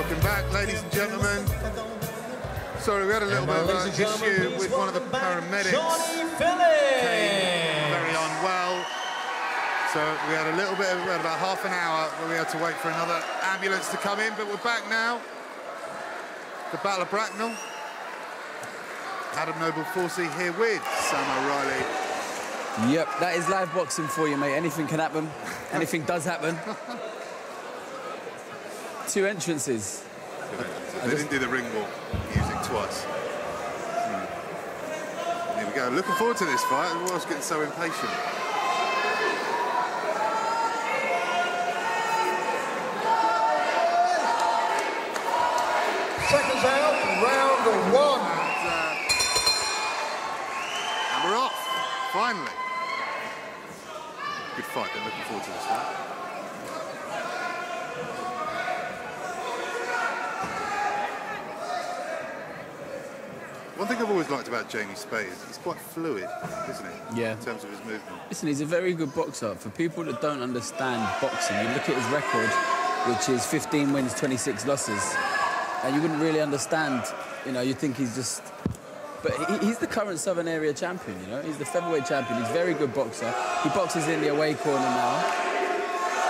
Welcome back, ladies and gentlemen. Sorry, we had a little bit of an issue with one of the paramedics. Johnny Phillips! Very unwell. So we had a little bit of, about half an hour where we had to wait for another ambulance to come in, but we're back now. The Battle of Bracknell. Adam Noble-Forsey here with Sam O'Reilly. Yep, that is live boxing for you, mate. Anything can happen. Anything does happen. Two entrances. They didn't do the ring walk music twice. Here we go. Looking forward to this fight. I was getting so impatient. Seconds out, round one. And we're off, finally. Good fight, they're looking forward to this one. One thing I've always liked about Jamie Speight is he's quite fluid, isn't he? Yeah. In terms of his movement. Listen, he's a very good boxer. For people that don't understand boxing, you look at his record, which is 15 wins, 26 losses, and you wouldn't really understand, you know, you think he's just... But he's the current Southern Area champion, you know? He's the featherweight champion. He's a very good boxer. He boxes in the away corner now.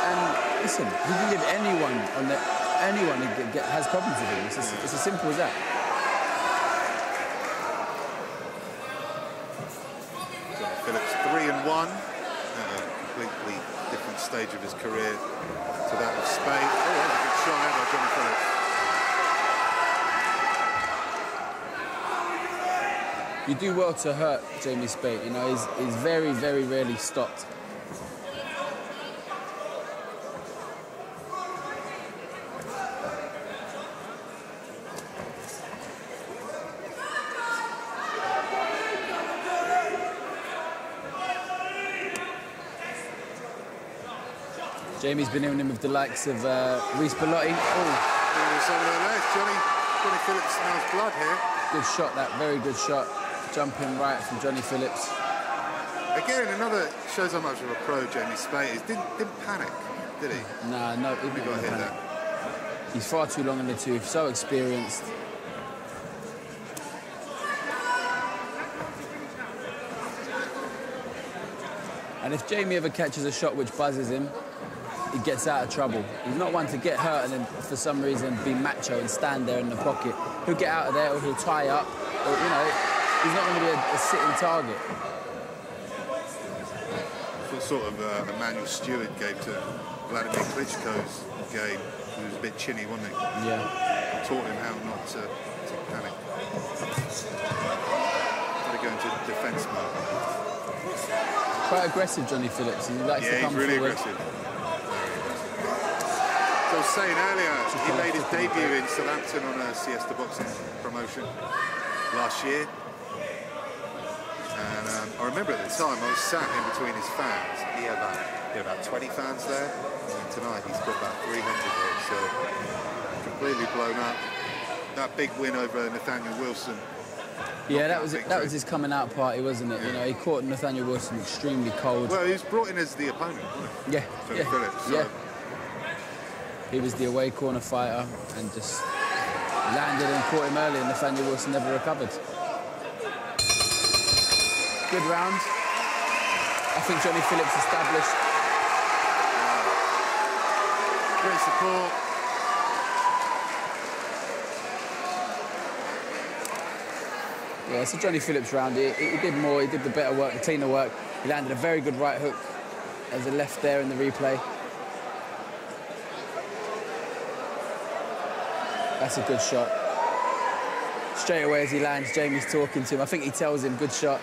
And listen, he can give anyone who has problems with him. It's as simple as that. Phillips 3-1, completely different stage of his career to that of Speight. Oh, that was a good shot out by Johnny Phillips. You do well to hurt Jamie Speight, you know, he's very, very rarely stopped. Jamie's been in him with the likes of Reece Bellotti. Johnny Phillips smells blood here. Good shot, that, very good shot. Jumping right from Johnny Phillips. Again, another shows how much of a pro Jamie Speight is. Didn't panic, did he? Nah, no, he We got hit there. He's far too long in the tooth, so experienced. And if Jamie ever catches a shot which buzzes him, he gets out of trouble. He's not one to get hurt and then, for some reason, be macho and stand there in the pocket. He'll get out of there or he'll tie up, or, you know, he's not going to be a sitting target. What sort of Emmanuel Stewart gave to Vladimir Klitschko's game. He was a bit chinny, wasn't he? Yeah. Taught him how not to panic. Got to go into defence mode. Quite aggressive, Johnny Phillips. He likes to come he's really forward. aggressive. As I was saying earlier, he made his debut in Southampton on a Siesta boxing promotion last year. And I remember at the time I was sat in between his fans. He had about 20 fans there. And tonight he's got about 300 there, so completely blown up. That big win over Nathaniel Wilson. Yeah, that was his coming out party, wasn't it? Yeah. You know, he caught Nathaniel Wilson extremely cold. Well, he was brought in as the opponent, wasn't he? Yeah, Johnny Phillips. So. Yeah. He was the away corner fighter and just landed and caught him early, and Nathaniel Wilson never recovered. Good round. I think Johnny Phillips established. Great support. Yeah, it's a Johnny Phillips round. He did more, he did the better work, the cleaner work. He landed a very good right hook. There's a left there in the replay. That's a good shot. Straight away as he lands, Jamie's talking to him. I think he tells him, good shot.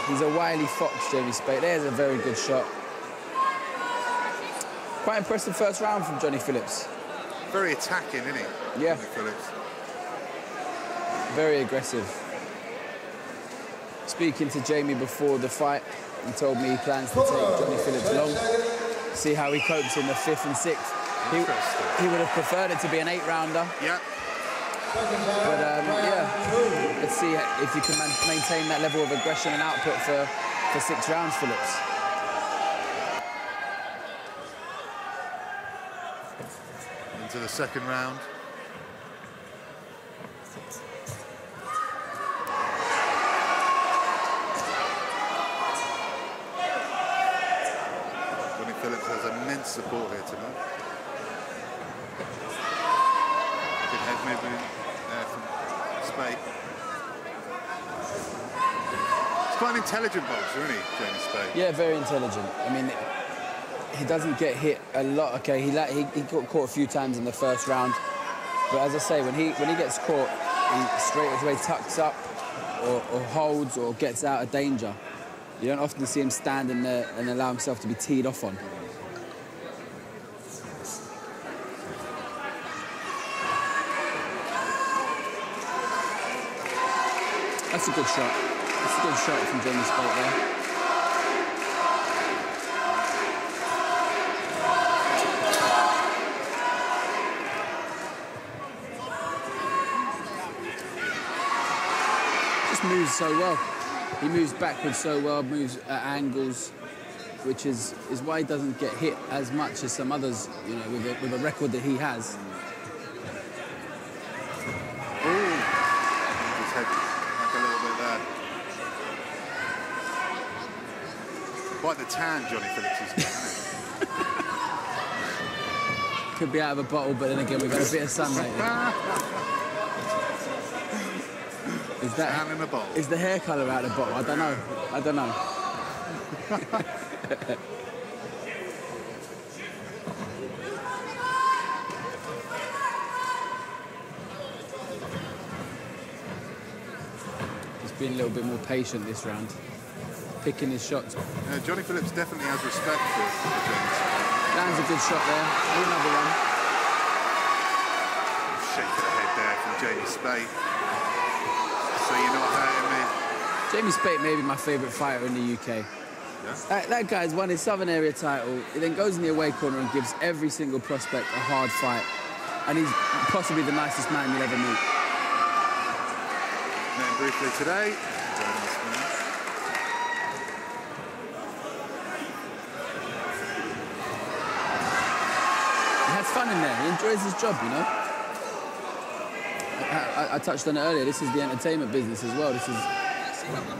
He's a wily fox, Jamie Speight. There's a very good shot. Quite impressive first round from Johnny Phillips. Very attacking, isn't he? Yeah. Johnny Phillips. Very aggressive. Speaking to Jamie before the fight, he told me he plans to take Johnny Phillips long, see how he copes in the 5th and 6th. He would have preferred it to be an 8-rounder. Yeah. But, yeah, let's see if you can maintain that level of aggression and output for 6 rounds, Phillips. And into the second round. Johnny Phillips has immense support here tonight. Good head movement there from Speight. He's quite an intelligent boxer, isn't he, Jamie Speight? Yeah, very intelligent. I mean, he doesn't get hit a lot. Okay, he got caught a few times in the first round, but as I say, when he gets caught, he straight away tucks up or holds or gets out of danger. You don't often see him standing there and allow himself to be teed off on. That's a good shot. That's a good shot from Jamie Speight there. Just moves so well. He moves backwards so well, moves at angles, which is why he doesn't get hit as much as some others, you know, with a record that he has. His head back a little bit there. Quite the tan Johnny Phillips has got, isn't it? Could be out of a bottle, but then again, we've had a bit of sun lately. Is that tan in a bottle? Is the hair colour out of the bottle? I don't know. I don't know. He's been a little bit more patient this round, picking his shots. Johnny Phillips definitely has respect for James Speight. Lands a good shot there. Another one. Shake of the head there from Jamie Speight. So you're not hurting me. Jamie Speight may be my favourite fighter in the UK. Yeah. That guy's won his Southern Area title. He then goes in the away corner and gives every single prospect a hard fight. And he's possibly the nicest man you'll ever meet. Met him briefly today. He has fun in there. He enjoys his job, you know. I touched on it earlier. This is the entertainment business as well.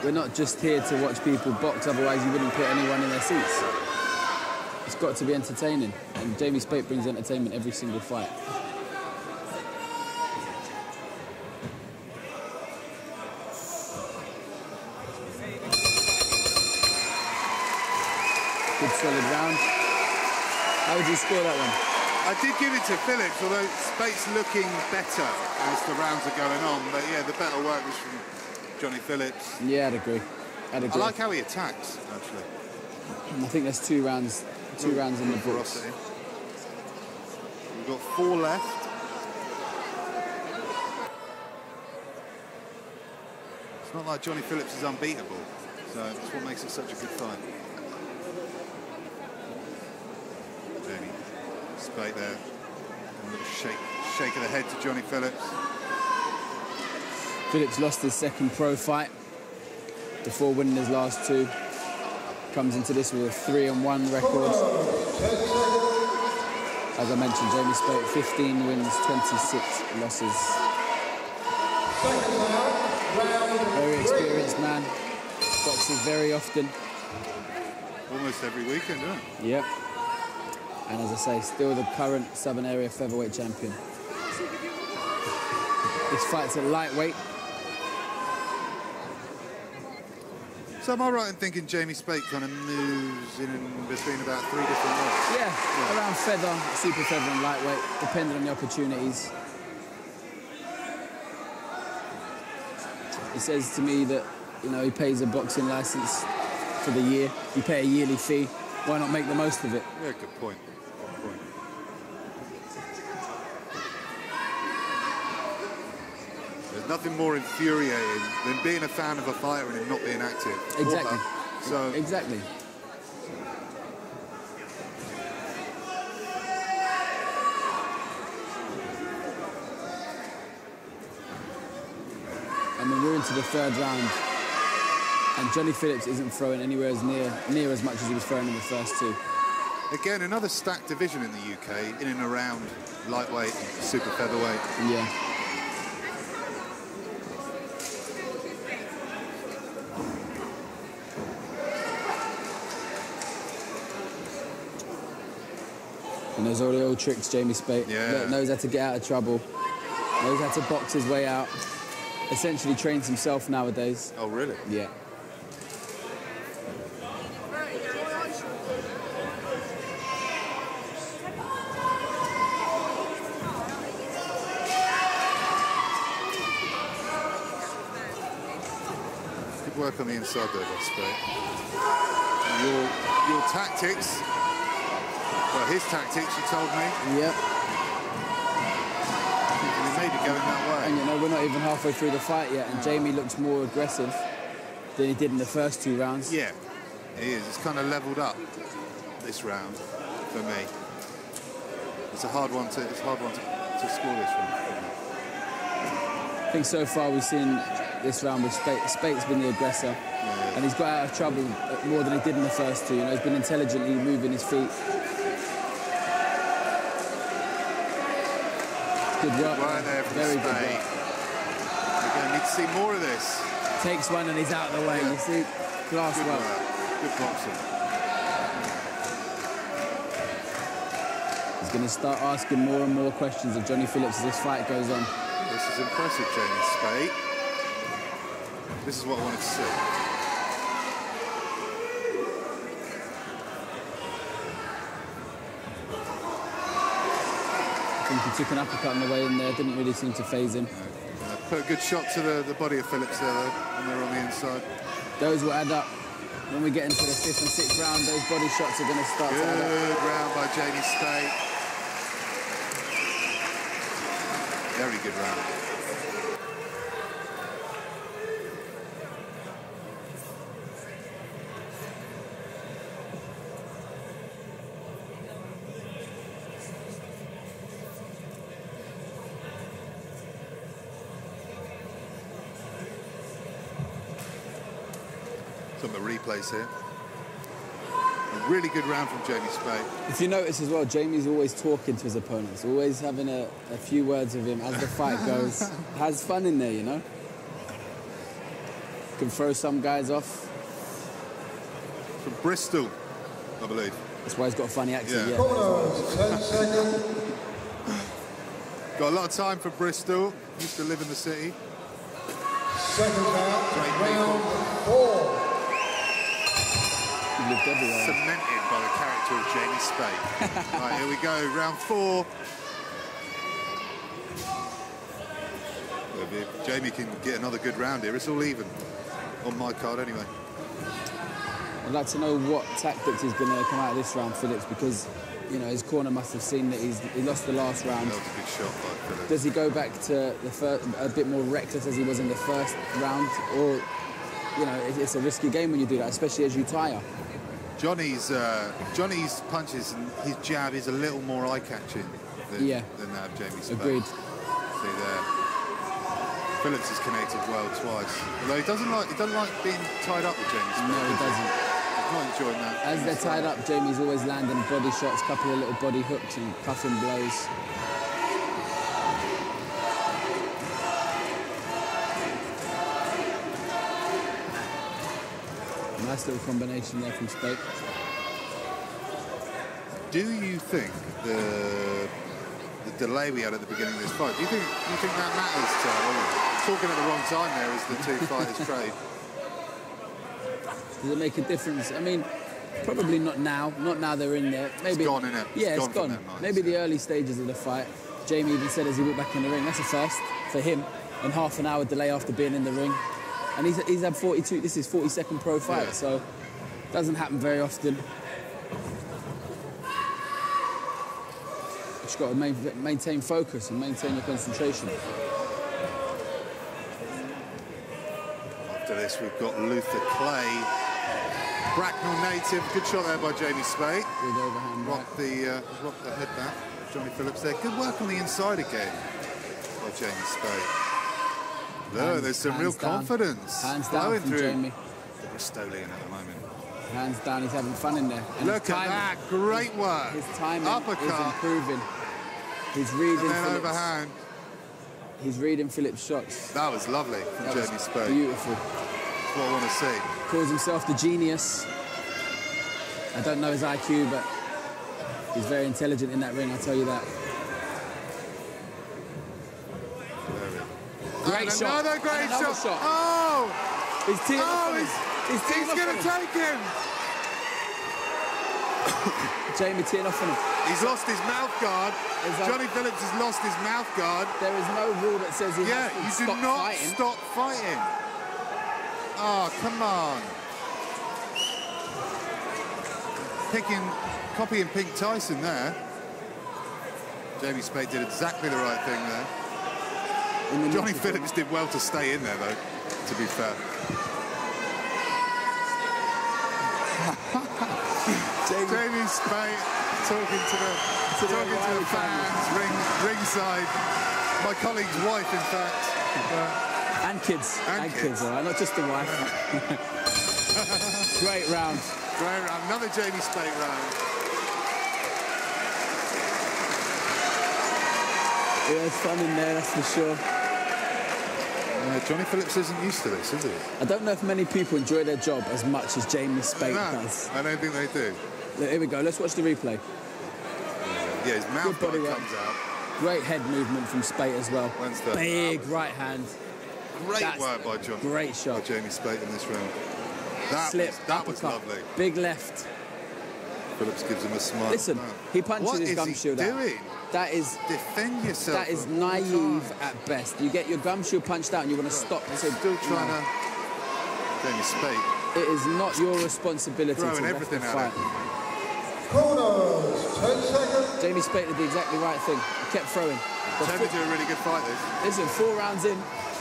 We're not just here to watch people box, otherwise you wouldn't put anyone in their seats. It's got to be entertaining, and Jamie Speight brings entertainment every single fight. Good solid round. How would you score that one? I did give it to Phillips, although Speight's looking better as the rounds are going on. But yeah, the better work was from Johnny Phillips. Yeah, I'd agree. I like how he attacks, actually. I think there's two rounds in the books. Ferocity. We've got 4 left. It's not like Johnny Phillips is unbeatable, so that's what makes it such a good fight. Jamie Speight there, a little shake of the head to Johnny Phillips. Phillips lost his second pro fight before winning his last 2. Comes into this with a 3-1 record. As I mentioned, Jamie Speight, 15 wins, 26 losses. Very experienced man. Boxes very often. Almost every weekend, isn't it? Yep. And as I say, still the current Southern Area featherweight champion. This fight's at lightweight. So am I right in thinking Jamie Speight kind of moves in between about 3 different weights? Yeah, around feather, super feather and lightweight, depending on the opportunities. He says to me that, you know, he pays a boxing license for the year. You pay a yearly fee. Why not make the most of it? Yeah, good point. Good point. There's nothing more infuriating than being a fan of a fighter and him not being active. Exactly. So exactly. I mean, we're into the 3rd round, and Johnny Phillips isn't throwing anywhere as near as much as he was throwing in the first 2. Again, another stacked division in the UK, in and around lightweight and super featherweight. Yeah. And those are the old tricks, Jamie Spate. Yeah. Knows how to get out of trouble. Knows how to box his way out. Essentially trains himself nowadays. Oh, really? Yeah. Good work on the inside there, by Spate. Your tactics, well, his tactics, you told me. Yep. He may be going that And way. you know, we're not even halfway through the fight yet, and Jamie looks more aggressive than he did in the first 2 rounds. Yeah, he is. It's kind of leveled up this round for me. It's a hard one to score this one. I think so far we've seen this round with Spate. Spate's been the aggressor, and he's got out of trouble more than he did in the first 2. You know, he's been intelligently moving his feet. Good work. Right there from Very good Spate. work. We're going to need to see more of this. Takes one and he's out of the way. Yeah. You see, class Good work. work. Good boxing. He's going to start asking more and more questions of Johnny Phillips as this fight goes on. This is impressive, Jamie Spate. This is what I wanted to see. I think he took an uppercut on the way in there. Didn't really seem to faze him. Put a good shot to the body of Phillips there, though, when they're on the inside. Those will add up. When we get into the 5th and 6th round, those body shots are going to start to add up. Good round by Jamie Spate. Very good round. Some of the replays here. A really good round from Jamie Spate. If you notice as well, Jamie's always talking to his opponents, always having a few words with him as the fight goes. Has fun in there, you know? Can throw some guys off. From Bristol, I believe. That's why he's got a funny accent. Yeah. Yeah. Corners, 10 seconds. Got a lot of time for Bristol. Used to live in the city. Seconds out. Great people. Round 4. He lived everywhere. Cemented by the character of Jamie Spate. Right, here we go. Round 4. Well, if Jamie can get another good round here, it's all even. On my card, anyway. I'd like to know what tactics he's going to come out of this round, Phillips, because you know his corner must have seen that he lost the last round. That was a good shot by Phillips. Does he go back to the first, a bit more reckless as he was in the first round, or you know it's a risky game when you do that, especially as you tire? Johnny's punches and his jab is a little more eye-catching than that of Jamie Spate. Agreed. See there. Phillips has connected well twice. Although he doesn't like being tied up with Jamie Spate. No, he doesn't. He's not enjoying that. As they're tied up, Jamie's always landing body shots, couple of little body hooks and cuffing blows. Nice little combination there from Spate. Do you think the delay we had at the beginning of this fight, do you think that matters to talking at the wrong time there as the two fighters trade? Does it make a difference? I mean, probably not now. Not now they're in there. Maybe It's gone, innit? Yeah, It's it's gone gone. from them Maybe nights, the early stages of the fight. Jamie even said as he walked back in the ring, that's a first for him. And half an hour delay after being in the ring. And he's had 42. This is 42nd pro fight, Yeah. so doesn't happen very often. Just got to maintain focus and maintain your concentration. After this, we've got Luther Clay, Bracknell native. Good shot there by Jamie Spate. Good overhand right. Rocked the head back. Johnny Phillips there. Good work on the inside again by Jamie Spate. Look, there's some real Hands down. confidence Hands flowing down from through Jamie. the Bristolian at the moment. Hands down, he's having fun in there. And Look at that, great work. His timing Uppercut. is improving. He's reading And then Phillips. overhand. He's reading Phillips' shots. That was lovely from That was Jamie Spade. beautiful. That's what I want to see. Calls himself the genius. I don't know his IQ, but he's very intelligent in that ring, I'll tell you that. Great And shot. another great And another shot. shot. Oh! He's teeing Oh, off on him. He's teeing He's off going on to him. take him. Jamie teeing off on him. He's lost his mouth guard. Is that- Johnny Phillips has lost his mouth guard. There is no rule that says he Yeah, has to you stop do not fighting. stop fighting. Oh, come on. Copying Pink Tyson there. Jamie Spade did exactly the right thing there. In the Johnny middle. Phillips did well to stay in there, though, to be fair. Jamie Spade talking to the Wiley fans, ringside. My colleague's wife, in fact. And kids. And kids. All right? Not just the wife. Great round. Great round. Another Jamie Spade round. Yeah, it's fun in there, that's for sure. Johnny Phillips isn't used to this, is he? I don't know if many people enjoy their job as much as Jamie Spade No, does. I don't think they do. Look, here we go. Let's watch the replay. Yeah, his mouth Good body guard work. comes out. Great head movement from Spade as well. Wednesday. Big right hand. Great That's work by John. great By shot. Jamie Spade in this round. Slip, That was uppercut. lovely. Big left. Phillips gives him a smile. Listen, Wow. he punches What his is gum he shield out. doing? That is Defend yourself. naive at best. You get your gum shield punched out and you want to stop. He's to- still trying No. to. Jamie Spade. It is not your responsibility Throwing to ref everything the at fight. him. Corners, 10 seconds. Jamie Spade did exactly the right thing. He kept throwing. The Turned into a really good fight, this. Listen, 4 rounds in.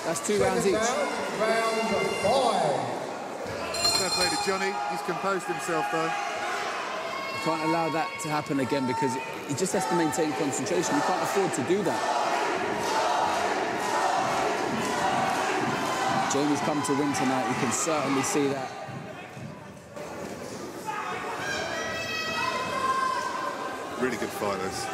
That's 2 rounds each. Second round, round 5. Fair play to Johnny. He's composed himself, though. Can't allow that to happen again because he just has to maintain concentration. You can't afford to do that. Jamie's come to win tonight. You can certainly see that. Really good fighters.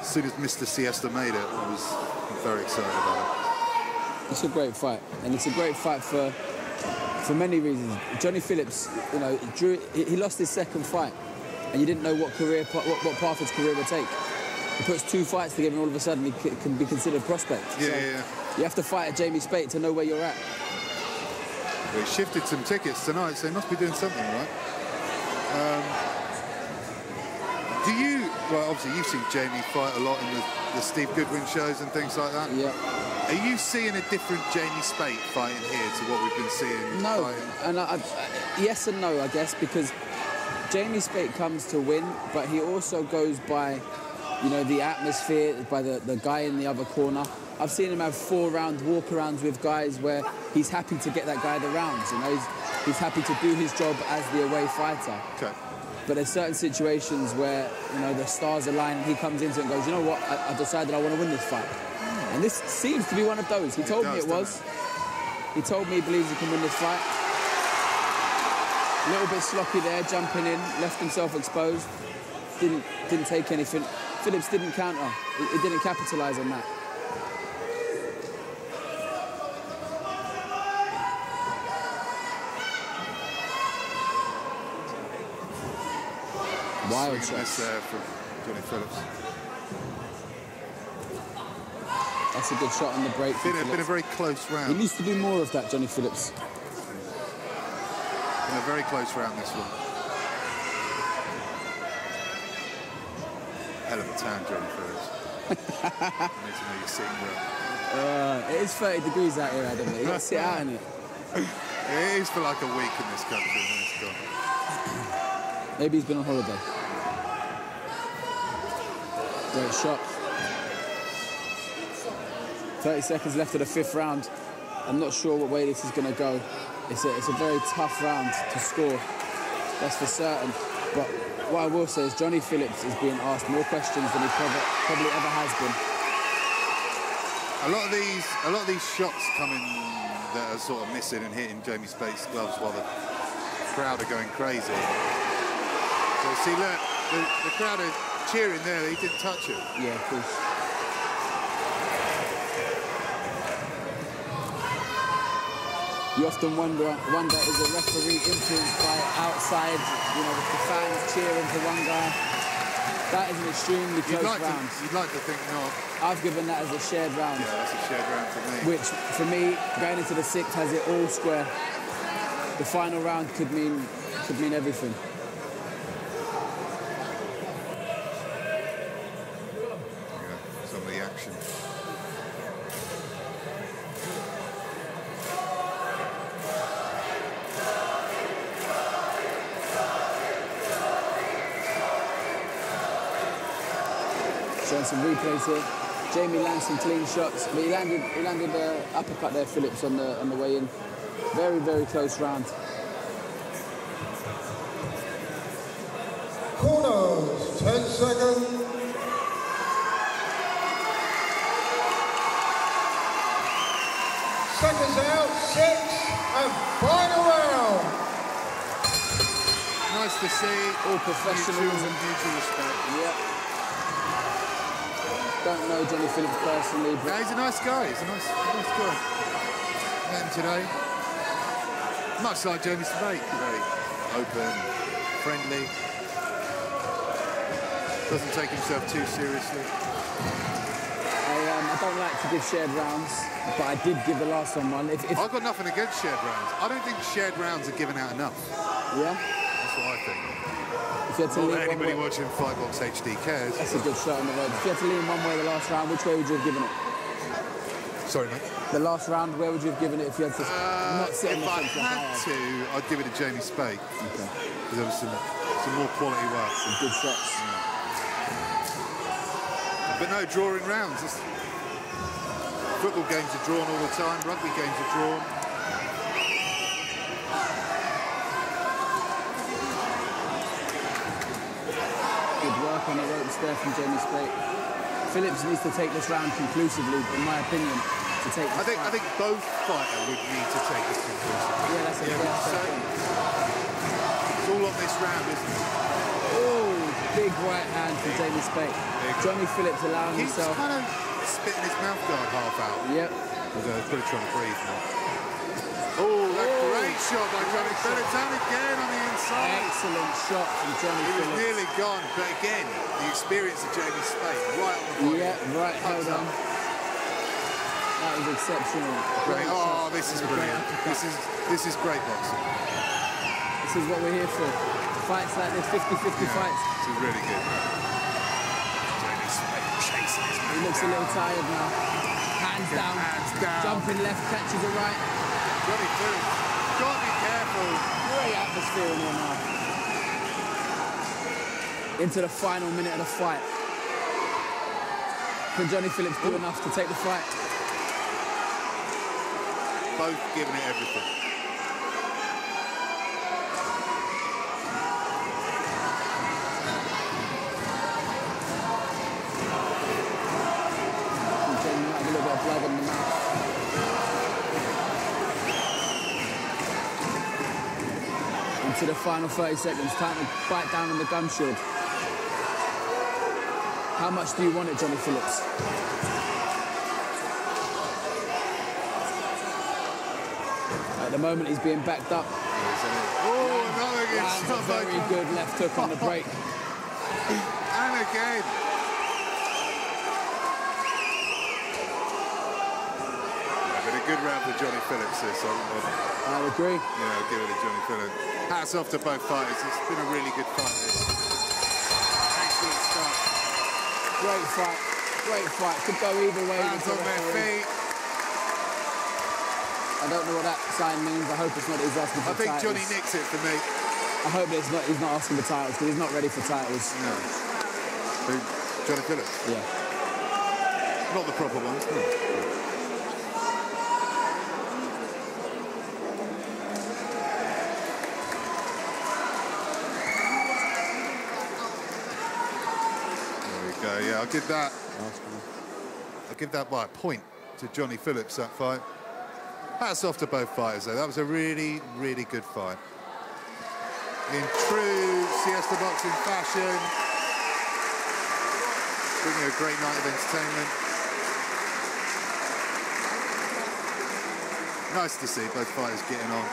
As soon as Mr. Siesta made it, I was very excited about it. It's a great fight, and it's a great fight for many reasons. Johnny Phillips, you know, he lost his second fight, and you didn't know what path his career would take. He puts 2 fights together, and all of a sudden he can be considered prospect. Yeah, So yeah. You have to fight at Jamie Spade to know where you're at. Well, he shifted some tickets tonight, so he must be doing something right. Well, obviously you've seen Jamie fight a lot in the Steve Goodwin shows and things like that. Yeah. Are you seeing a different Jamie Spade fighting here to what we've been seeing? No, Fighting? and yes and no, I guess, because Jamie Spade comes to win, but he also goes by, you know, the atmosphere, by the guy in the other corner. I've seen him have 4-round walk-arounds with guys where he's happy to get that guy the rounds. You know, he's happy to do his job as the away fighter. Okay. But there's certain situations where, you know, the stars align and he comes into it and goes, you know what, I decided I want to win this fight. And this seems to be one of those. He told me it was. He told me he believes he can win this fight. A little bit sloppy there, jumping in, left himself exposed. Didn't take anything. Phillips didn't counter. He didn't capitalise on that. Wild Swinging shots. this from Johnny Phillips. That's a good shot on the break. from Been a Phillips. very close He round. needs to do more of that, Johnny Phillips. Been a very close round, this one. Hell of a tan, Johnny Phillips. I need to know you're sitting well. It is 30 degrees out here, Adam. You got to sit out in it. It is for like a week in this country, and then it's gone. Maybe he's been on holiday. Great shot. 30 seconds left of the 5th round. I'm not sure what way this is going to go. It's a very tough round to score. That's for certain. But what I will say is Johnny Phillips is being asked more questions than he probably ever has been. A lot of these shots come in that are sort of missing and hitting Jamie Spate's gloves while the crowd are going crazy. So see, look, the crowd are cheering there. He didn't touch it. Yeah, of course. You often wonder, is a referee influenced by outside, you know, with the fans cheering for one guy? That is an extremely close round. You'd like to think not. I've given that as a shared round. Yeah, that's a shared round for me. Which, for me, going into the sixth has it all square. The final round could mean everything. Yeah, some of the action. Showing some replays here. Jamie lands some clean shots, but he landed the uppercut there, Phillips, on the way in. Very, very close round. Corners, 10 seconds. Seconds out, 6, and final round. Nice to see. All professionalism. Mutual respect. Yep. Don't know Johnny Phillips personally, but No, he's a nice guy. He's a nice guy. Met him today. Much like Jamie Spate, very open, friendly. Doesn't take himself too seriously. I don't like to give shared rounds, but I did give the last one. If I've got nothing against shared rounds. I don't think shared rounds are given out enough. yeah, That's what I think. if you had to Not lean that one anybody way, watching Fightbox HD cares. that's a good shot on the road. If you had to lean one way the last round, which way would you have given it? Sorry, mate. The last round, where would you have given it if you had to not sit on If the I fence like I had have? to, I'd give it to Jamie Spate. Okay. Because there was some more quality work. Some good shots. But no drawing rounds. Football games are drawn all the time. Rugby games are drawn. Good work on the ropes there from Jamie Spate. Phillips needs to take this round conclusively, in my opinion, to take this I think fight. both fighters would need to take this conclusively. Yeah, that's a Yeah, fair so point. it's all on this round, isn't it? Oh, big right hand from Jamie Spate. Johnny Phillips allowing He's himself. kind of spitting his mouth guard half out. Yep. Although he's probably trying to breathe now. Oh, that great shot by Johnny Phillips. And again on the inside. Excellent shot from Johnny He was Phillips. nearly gone, but again, the experience of Jamie Spate right on the body. Yeah, right held on. That was exceptional. Great. Great Oh, shot. this is And a great brilliant. uppercut. This is great boxing. This is what we're here for. Fights like this, 50-50 fights. This is really good. Jamie Spate chasing his man. He looks a little tired now. Hands down. Hands down. Jumping left, catches a right. Johnny Phillips, got to be careful. Great atmosphere in here now. Into the final minute of the fight. Can Johnny Phillips do enough to take the fight? Both giving it everything. Jamie might have a little bit of blood in the mouth. Into the final 30 seconds, time to bite down on the gum shield. How much do you want it, Johnny Phillips? At the moment, he's being backed up. Oh, another good Lands a shot by very Johnny. good left hook on the break. And again. Yeah, but a good round for Johnny Phillips this. I'd agree. I'll give it to Johnny Phillips. Hats off to both fighters. It's been a really good fight. This. Excellent start. Great fight. Great fight. Could go either way. Hands on their feet. I don't know what that sign means. I hope it's not that he's asking for I think titles. Johnny nicks it for me. I hope that he's not asking for titles because he's not ready for titles. No. Who? Johnny Phillips? Yeah. Not the proper ones, no. There we go, yeah, I'll give that. I'll give that by a point to Johnny Phillips, that fight. Hats off to both fighters, though. That was a really, really good fight. In true Siesta boxing fashion, bringing a great night of entertainment. Nice to see both fighters getting on.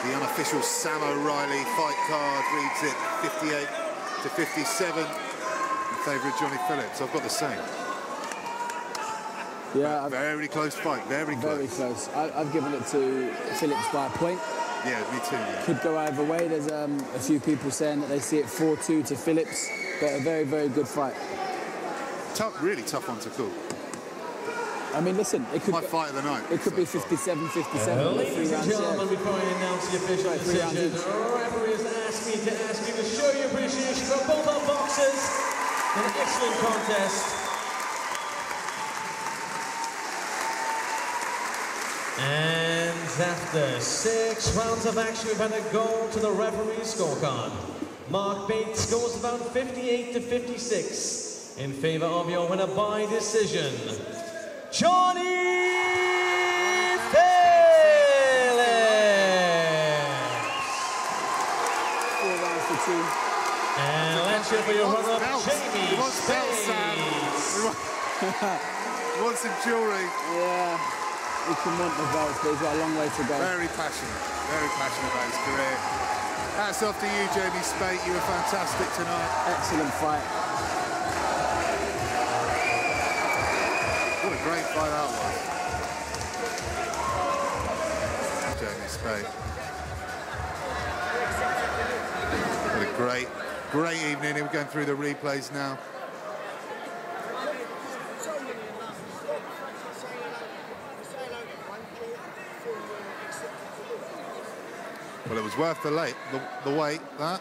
The unofficial Sam O'Reilly fight card reads it 58 to 57 in favour of Johnny Phillips. I've got the same. Yeah, very close fight, very close. Very close. I've given it to Phillips by a point. Yeah, me too. Yeah. Could go either way. There's a few people saying that they see it 4-2 to Phillips, but a very, very good fight. Tough, really tough one to call. I mean, listen, it could my fight of the night. It could be 57-57. Ladies and gentlemen, before I announce the official decision, the referee has asked me to ask you to show your appreciation for both our boxers in an excellent contest. And after 6 rounds of action, we've had to go to the referee's scorecard. Mark Bates scores about 58 to 56 in favor of your winner by decision, Johnny Phillips. 4 rounds to 2. And let's hear for your runner-up, Jamie Spade. He wants some jewellery. Yeah, he can want the belts, but he's got a long way to go. Very passionate about his career. Hats off to you, Jamie Spate. You were fantastic tonight. Excellent fight. What a great fight that was. Jamie Spate. What a great evening. We're going through the replays now. Well, it was worth the wait, that.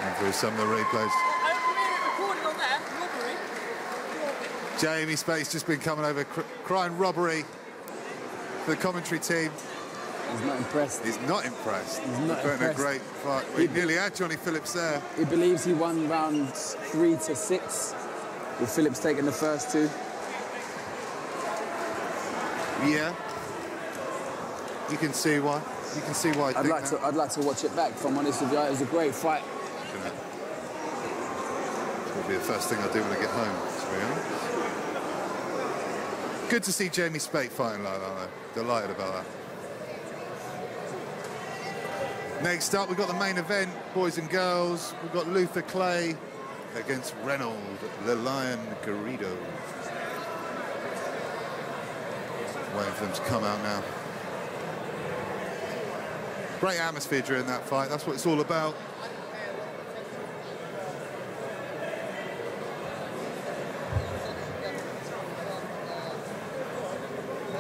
And through some of the replays. Jamie Spate's just been coming over, crying robbery for the commentary team. He's not impressed. He's not impressed. He's not Putting impressed. a great fight. He nearly had Johnny Phillips there. He believes he won rounds 3 to 6, with Phillips taking the first 2. Yeah. You can see why. You can see why. I'd like to watch it back. If I'm honest with you, it was a great fight. It'll be the first thing I do when I get home, to be honest. Good to see Jamie Spate fighting like that, though. Delighted about that. Next up, we've got the main event, boys and girls. We've got Luther Clay against Reynold the Lion Garrido. Waiting for them to come out now. Great atmosphere during that fight. That's what it's all about.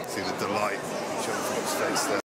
See the delight showing from his face there.